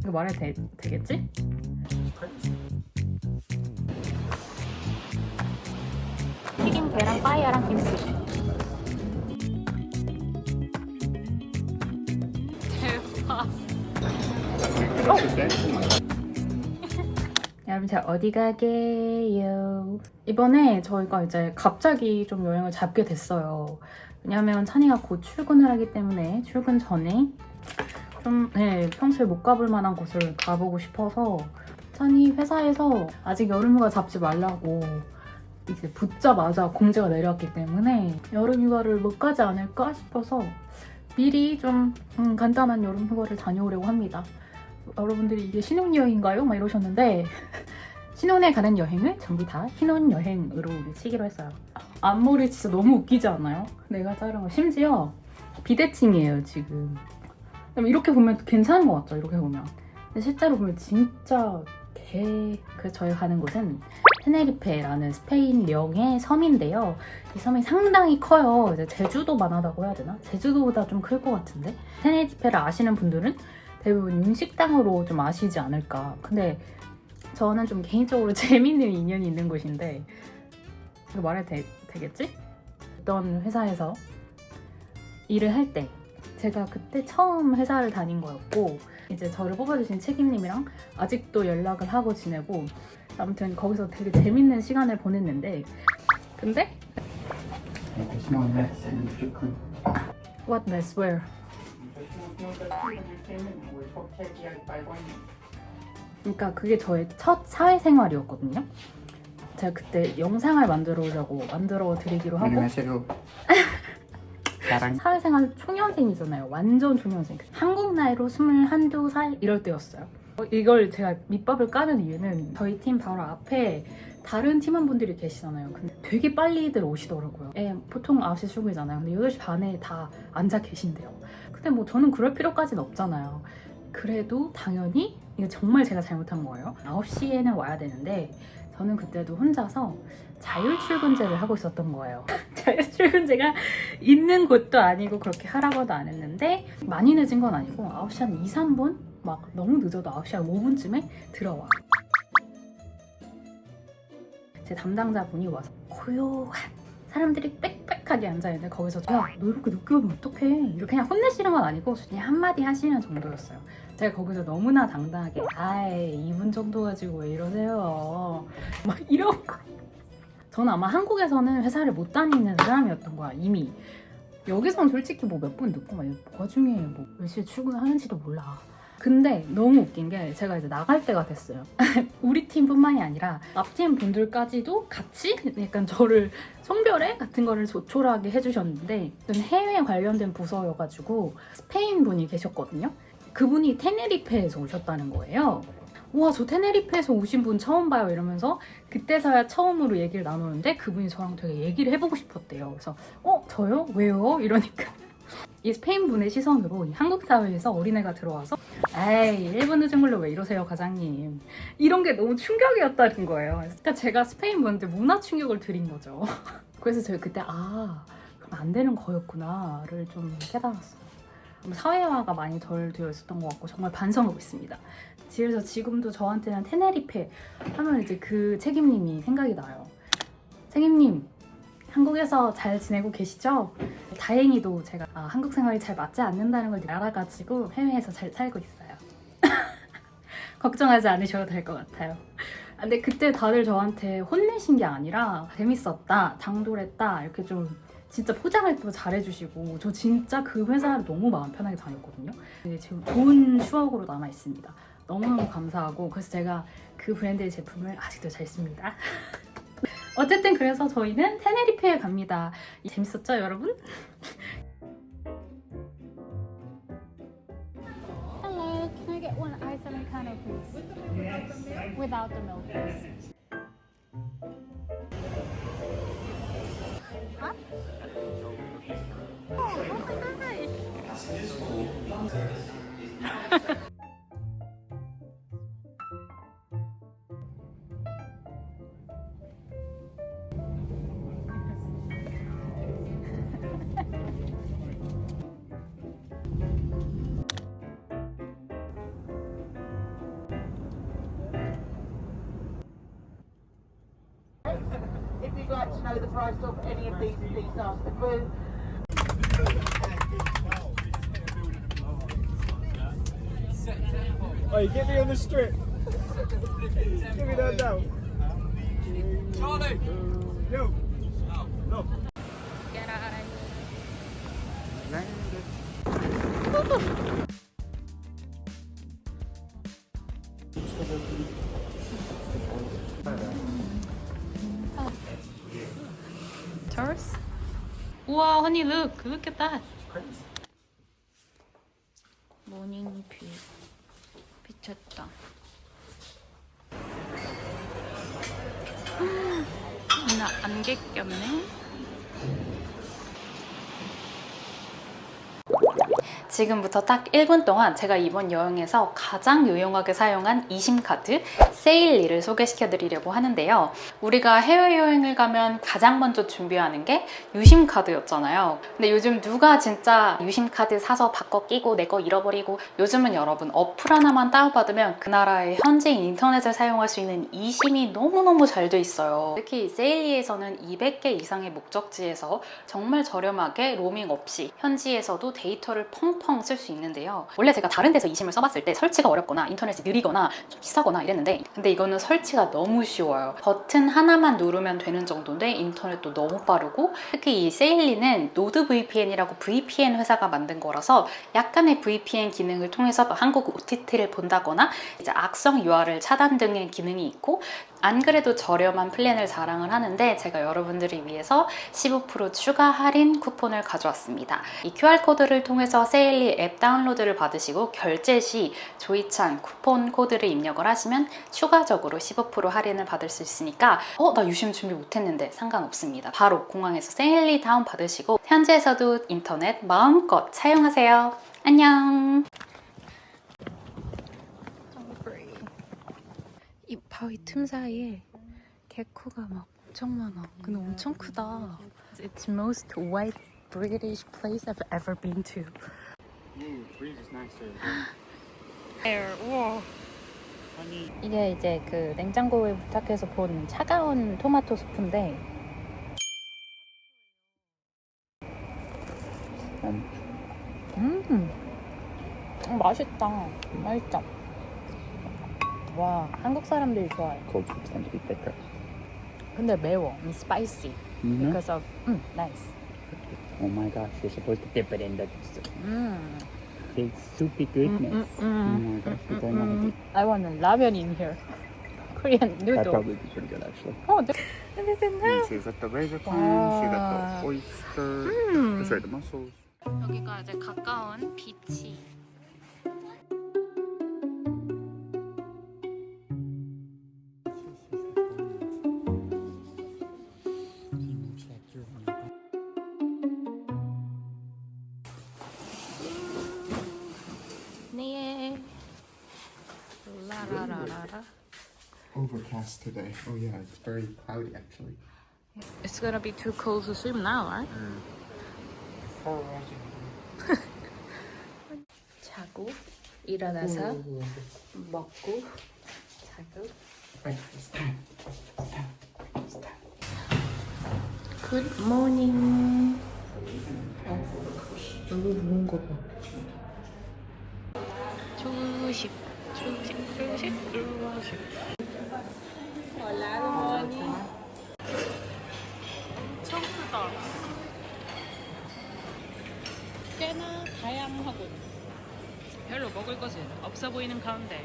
이거 말해도 되겠지? 튀김 계란 빠이야랑 김치. 대박. 여러분 저 어디 가게요? 이번에 저희가 이제 갑자기 좀 여행을 잡게 됐어요. 왜냐면 찬이가 곧 출근을 하기 때문에 출근 전에 좀 평소에 못 가볼 만한 곳을 가보고 싶어서 찬이 회사에서 아직 여름휴가 잡지 말라고 이제 붙자마자 공지가 내려왔기 때문에 여름휴가를 못 가지 않을까 싶어서 미리 좀 간단한 여름휴가를 다녀오려고 합니다. 여러분들이 이게 신혼여행인가요? 막 이러셨는데 신혼에 가는 여행을 전부 다 신혼여행으로 우리 치기로 했어요. 앞머리 진짜 너무 웃기지 않아요? 내가 자른 거 심지어 비대칭이에요 지금. 이렇게 보면 괜찮은 것 같죠? 이렇게 보면. 근데 실제로 보면 진짜 그래서 저희 가는 곳은 테네리페라는 스페인령의 섬인데요. 이 섬이 상당히 커요. 이제 제주도만 하다고 해야 되나? 제주도보다 좀 클 것 같은데? 테네리페를 아시는 분들은 대부분 윤식당으로 좀 아시지 않을까. 근데 저는 좀 개인적으로 재밌는 인연이 있는 곳인데 이거 말해도 되겠지? 어떤 회사에서 일을 할 때 제가 그때 처음 회사를 다닌 거였고 이제 저를 뽑아주신 책임님이랑 아직도 연락을 하고 지내고 아무튼 거기서 되게 재밌는 시간을 보냈는데 근데 What mess? Where? 그러니까 그게 저의 첫 사회생활이었거든요. 제가 그때 영상을 만들어 드리기로 하고 안녕하세요. 사회생활 초년생이잖아요. 완전 초년생. 한국 나이로 21~22살 이럴 때였어요. 이걸 제가 밑밥을 까는 이유는 저희 팀 바로 앞에 다른 팀원분들이 계시잖아요. 근데 되게 빨리들 오시더라고요. 보통 9시 출근이잖아요. 근데 8시 반에 다 앉아 계신대요. 근데 뭐 저는 그럴 필요까지는 없잖아요. 그래도 당연히 이거 정말 제가 잘못한 거예요. 9시에는 와야 되는데 저는 그때도 혼자서 자율출근제를 하고 있었던 거예요. 자율출근제가 있는 곳도 아니고 그렇게 하라고도 안 했는데 많이 늦은 건 아니고 9시 한 2~3분? 막 너무 늦어도 9시 한 5분쯤에 들어와. 제 담당자분이 와서 고요한 사람들이 빽빽하게 앉아있는데 거기서 야, 너 이렇게 늦게 오면 어떡해? 이렇게 그냥 혼내시는 건 아니고 그냥 한마디 하시는 정도였어요. 제가 거기서 너무나 당당하게 아이 2분 정도 가지고 왜 이러세요? 막 이런 거. 저는 아마 한국에서는 회사를 못 다니는 사람이었던 거야 이미. 여기서는 솔직히 뭐 몇 분 늦고 막 뭐가 중요해. 뭐 몇 시에 출근하는지도 몰라. 근데 너무 웃긴 게 제가 이제 나갈 때가 됐어요. 우리 팀뿐만이 아니라 앞팀 분들까지도 같이 약간 저를 송별회 같은 거를 조촐하게 해주셨는데 해외 관련된 부서여가지고 스페인 분이 계셨거든요. 그분이 테네리페에서 오셨다는 거예요. 우와 저 테네리페에서 오신 분 처음 봐요 이러면서 그때서야 처음으로 얘기를 나누는데 그분이 저랑 되게 얘기를 해보고 싶었대요. 그래서 저요? 왜요? 이러니까 이 스페인 분의 시선으로 한국 사회에서 어린애가 들어와서 에이 1분 늦은 걸로 왜 이러세요 과장님 이런 게 너무 충격이었다는 거예요. 그러니까 제가 스페인 분한테 문화 충격을 드린 거죠. 그래서 제가 그때 그럼 안 되는 거였구나를 좀 깨달았어요. 사회화가 많이 덜 되어 있었던 것 같고 정말 반성하고 있습니다. 그래서 지금도 저한테는 테네리페 하면 이제 그 책임님이 생각이 나요. 책임님 한국에서 잘 지내고 계시죠? 다행히도 제가 한국 생활이 잘 맞지 않는다는 걸 알아가지고 해외에서 잘 살고 있어요. 걱정하지 않으셔도 될 것 같아요. 근데 그때 다들 저한테 혼내신 게 아니라 재밌었다, 당돌했다 이렇게 좀 진짜 포장을 또 잘해주시고 저 진짜 그 회사를 너무 마음 편하게 다녔거든요. 근데 지금 좋은 추억으로 남아있습니다. 너무너무 감사하고 그래서 제가 그 브랜드의 제품을 아직도 잘 씁니다. 어쨌든 그래서 저희는 테네리페에 갑니다. 재밌었죠 여러분? Hello, can I get one ice americano please? Without the milk please. Huh? Oh, hi. If you'd like to know the price of any of these, please ask the crew. Oh, you get me on the strip. Give me that now. Charlie! Yo! No. Tourists? 우와, honey, look at that. 모닝 뷰. 미쳤다. 나 안개 꼈네. 지금부터 딱 1분 동안 제가 이번 여행에서 가장 유용하게 사용한 이심카드 세일리를 소개시켜 드리려고 하는데요. 우리가 해외여행을 가면 가장 먼저 준비하는 게 유심카드였잖아요. 근데 요즘 누가 진짜 유심카드 사서 바꿔 끼고 내 거 잃어버리고, 요즘은 여러분 어플 하나만 다운받으면 그 나라의 현지 인터넷을 사용할 수 있는 이심이 너무너무 잘 돼 있어요. 특히 세일리에서는 200개 이상의 목적지에서 정말 저렴하게 로밍 없이 현지에서도 데이터를 펑펑 쓸 수 있는데요. 원래 제가 다른 데서 이심을 써봤을 때 설치가 어렵거나 인터넷이 느리거나 좀 비싸거나 이랬는데, 근데 이거는 설치가 너무 쉬워요. 버튼 하나만 누르면 되는 정도인데 인터넷도 너무 빠르고, 특히 이 세일리는 노드 VPN이라고 VPN 회사가 만든 거라서 약간의 VPN 기능을 통해서 한국 OTT를 본다거나 이제 악성 URL 차단 등의 기능이 있고, 안 그래도 저렴한 플랜을 자랑을 하는데 제가 여러분들을 위해서 15% 추가 할인 쿠폰을 가져왔습니다. 이 QR코드를 통해서 세일리 앱 다운로드를 받으시고 결제 시 조이찬 쿠폰 코드를 입력을 하시면 추가적으로 15% 할인을 받을 수 있으니까 나 유심 준비 못했는데 상관없습니다. 바로 공항에서 세일리 다운 받으시고 현지에서도 인터넷 마음껏 사용하세요. 안녕. 이 바위 틈 사이에 개코가 막 엄청 많아. 근데 엄청 크다. It's most white British place I've ever been to. breeze is nice. 우와. 이게 이제 그 냉장고에 부탁해서 본 차가운 토마토 수프인데 맛있다. 맛있죠? 와, 한국 사람들이 좋아해. Cold soups tend to be thicker. 근데 매워. spicy. Because of nice. Oh my gosh, you're supposed to dip it in the big soupy goodness. Oh my gosh, you don't know. I want a ramen in here. Korean That'd noodle. probably be pretty good actually. Oh, and So you got the razor clams, you got the oyster, sorry, the mussels. 여기가 이제 가까운 비치. 네. 라라라라라. Overcast today. Oh yeah, it's very cloudy actually. It's gonna be too cold to swim now, right? 자고 일어나서 먹고 자고. It's time. Good morning. 너무 무거운 거 봐. 조식. Hola, good morning. 엄청 크다. 꽤나 다양하군. 별로 먹을 것은 없어 보이는 가운데.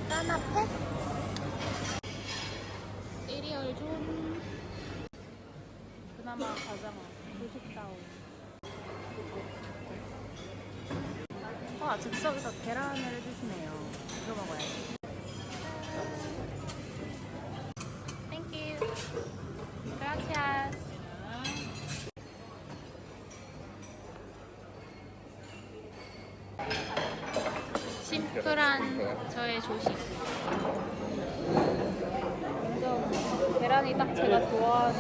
까나페? 시리얼 존. 그나마 가장 조식다운. 즉석에서 계란을 해주시네요. 이거 먹어야지. Thank you. Gracias. 심플한 저의 조식. 완전 계란이 딱 제가 좋아하는.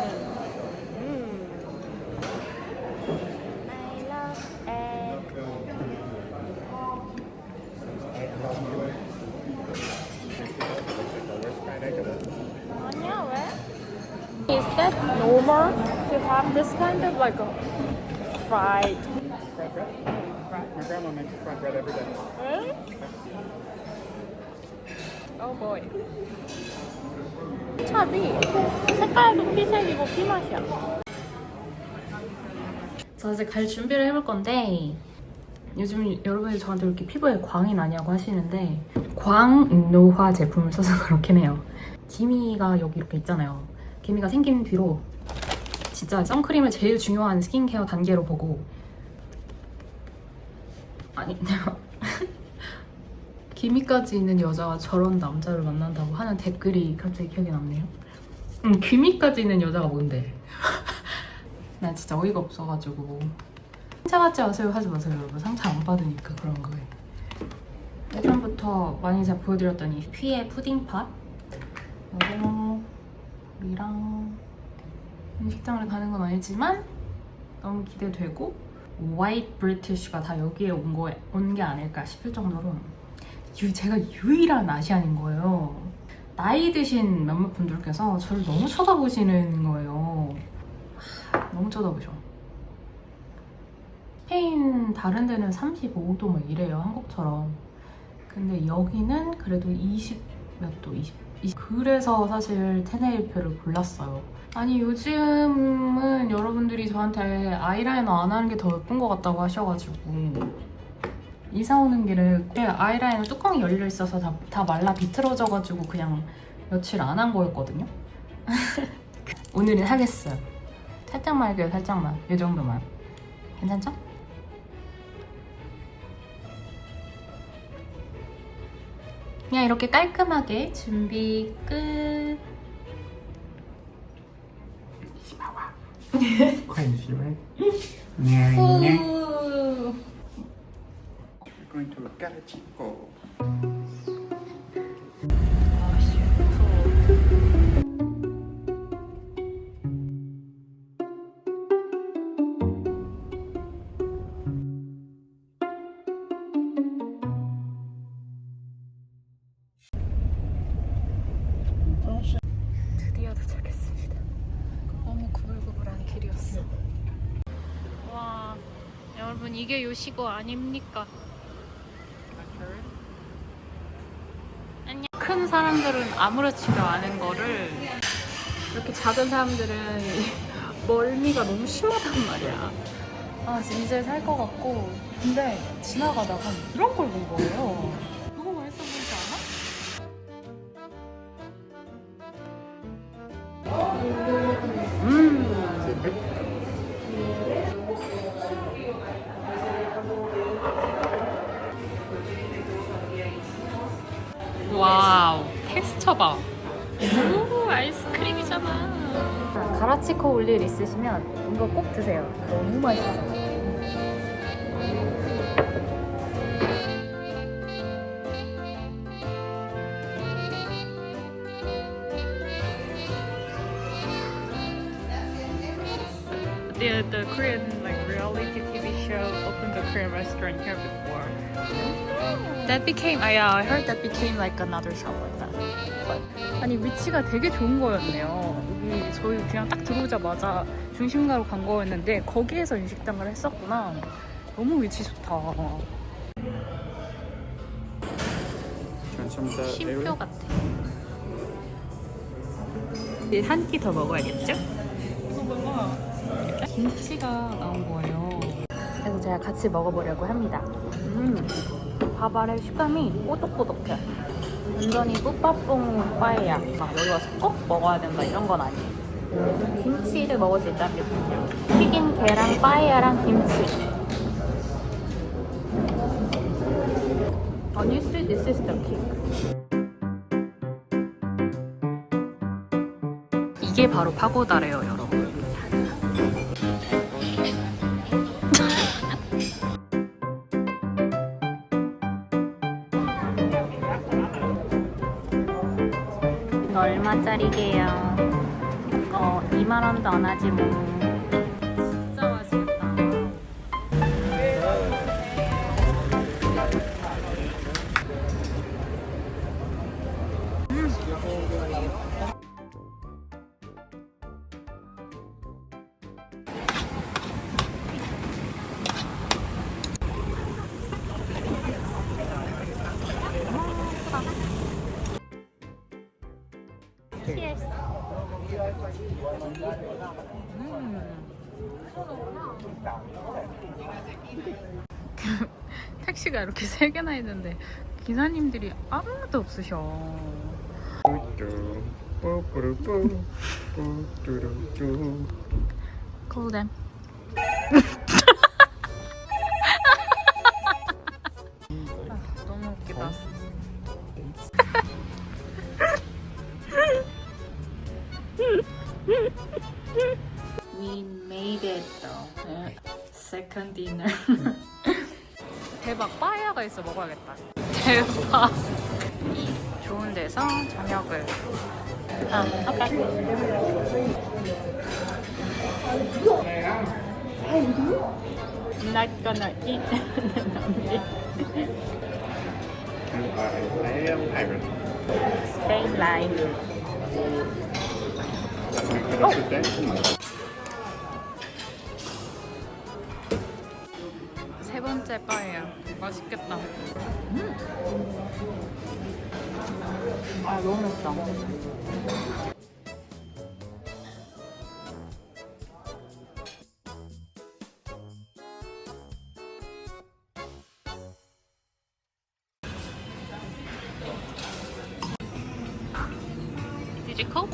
I love egg. that normal to have this kind of like a fried? Fried bread? My grandma makes fried bread every day. Really? Oh boy. 찹이 색깔도 피색이고 피맛이야. 저 이제 갈 준비를 해볼 건데 요즘 여러분이 저한테 이렇게 피부에 광이 나냐고 하시는데 광노화 제품을 써서 그렇긴 해요. 기미가 여기 이렇게 있잖아요. 기미가 생긴 뒤로 진짜 선크림을 제일 중요한 스킨케어 단계로 보고 아니 기미까지 있는 여자가 저런 남자를 만난다고 하는 댓글이 갑자기 기억이 남네요. 기미까지 있는 여자가 뭔데? 나 진짜 어이가 없어가지고 상처받지 마세요 하지 마세요 여러분. 상처 안 받으니까 그런 거예요. 예전부터 많이 제가 보여드렸던 이 퓨의 푸딩팟 이랑 음식점을 가는 건 아니지만 너무 기대되고 화이트 브리티쉬가 다 여기에 온 게 아닐까 싶을 정도로 제가 유일한 아시안인 거예요. 나이 드신 몇몇 분들께서 저를 너무 쳐다보시는 거예요. 너무 쳐다보셔. 스페인 다른 데는 35도 막 이래요, 한국처럼. 근데 여기는 그래도 20 몇 도, 20. 그래서 사실 테네리페를 골랐어요. 아니 요즘은 여러분들이 저한테 아이라이너 안 하는 게 더 예쁜 것 같다고 하셔가지고 이사 오는 길에 아이라이너 뚜껑이 열려 있어서 다 말라 비틀어져가지고 그냥 며칠 안 한 거였거든요. 오늘은 하겠어요. 살짝만 할게요, 살짝만. 이 정도만. 괜찮죠? 그냥 이렇게 깔끔하게 준비 끝. 관심을. 후. We're going to Galachico. 드디어 도착했습니다. 너무 구불구불한 길이었어. 와, 여러분 이게 요시고 아닙니까? 안녕. 큰 사람들은 아무렇지도 않은 거를 이렇게 작은 사람들은 멀미가 너무 심하단 말이야. 아 진짜 살 것 같고 근데 지나가다가 이런 걸 본 거예요. 너무 맛있어 보이지 않아? 와우, 텍스처 봐. 오, 아이스크림이잖아. 가라치코 올 일 있으시면 이거 꼭 드세요. 너무 맛있어. The Korean like reality TV show opened a Korean restaurant here before. That became yeah, I heard that became like another shop like that. 아니 위치가 되게 좋은 거였네요. 여기 저희 그냥 딱 들어오자마자 중심가로 간 거였는데 거기에서 음식점을 했었구나. 너무 위치 좋다. 쉼표 같아. 한 끼 더 먹어야겠죠? 이거 먹어. 김치가 나온 거예요. 그래서 제가 같이 먹어보려고 합니다. 밥알의 식감이 꼬독꼬독해. 완전히 뿌빠뽕 빠에야. 막 여기 와서 꼭 먹어야 된다 이런 건 아니에요. 김치를 먹을 수 있다는 게 좋네요. 튀긴 계란 빠에야랑 김치. Honestly, this is the kick. 이게 바로 파고다래요, 여러분. 이거 얼마짜리게요? 이거 2만원도 안 하지 뭐. 진짜 맛있겠다. 택시가 이렇게 3개나 있는데 기사님들이 아무도 없으셔. Call them. 너무 웃기다. We made it though. Second dinner. 대박, 빠에야가 있어. 먹어야겠다. 대박. 이 좋은 데서 저녁을. 오케이. Not gonna eat. Stay live. 세 번째 빠에야. 맛있겠다. 아, 너무 맵다. Did you cook?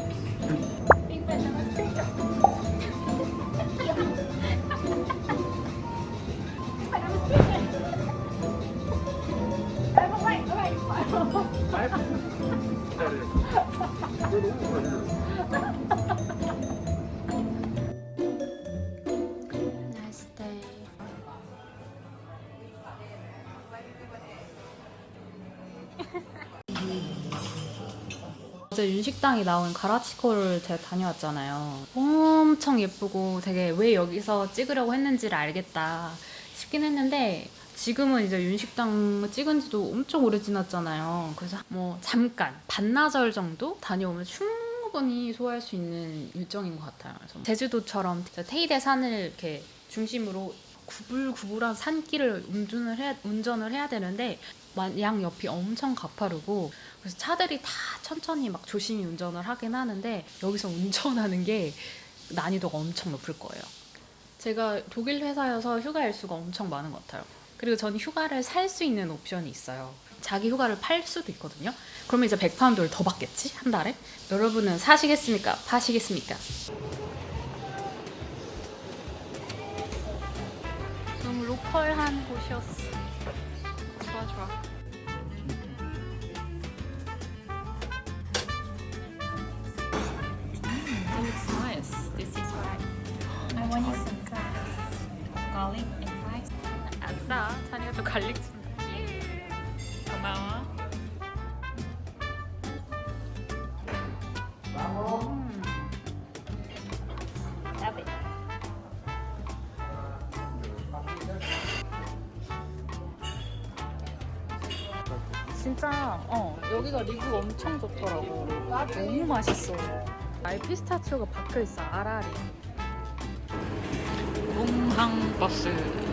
Nice day. 어제 윤식당이 나온 가라치코를 제가 다녀왔잖아요. 엄청 예쁘고 되게 왜 여기서 찍으려고 했는지를 알겠다 싶긴 했는데 지금은 이제 윤식당 찍은 지도 엄청 오래 지났잖아요. 그래서 뭐 잠깐 반나절 정도 다녀오면 충분히 소화할 수 있는 일정인 것 같아요. 그래서 제주도처럼 테이대 산을 이렇게 중심으로 구불구불한 산길을 운전을 해야 되는데 양 옆이 엄청 가파르고 그래서 차들이 다 천천히 막 조심히 운전을 하긴 하는데 여기서 운전하는 게 난이도가 엄청 높을 거예요. 제가 독일 회사여서 휴가 일수가 엄청 많은 것 같아요. 그리고 저는 휴가를 살 수 있는 옵션이 있어요. 자기 휴가를 팔 수도 있거든요. 그러면 이제 100파운드를 더 받겠지? 한 달에? 여러분은 사시겠습니까? 파시겠습니까? 너무 로컬한 곳이었어. 좋아 좋아. It looks nice. This is right. I want you some garlic and fries. 아싸, 찬이가 또 갈릭 준다. 고마워. Love it. 진짜 여기가 리뷰 엄청 좋더라고. 너무 맛있어. 아예 피스타치오가 박혀있어. 알알이. 공항버스.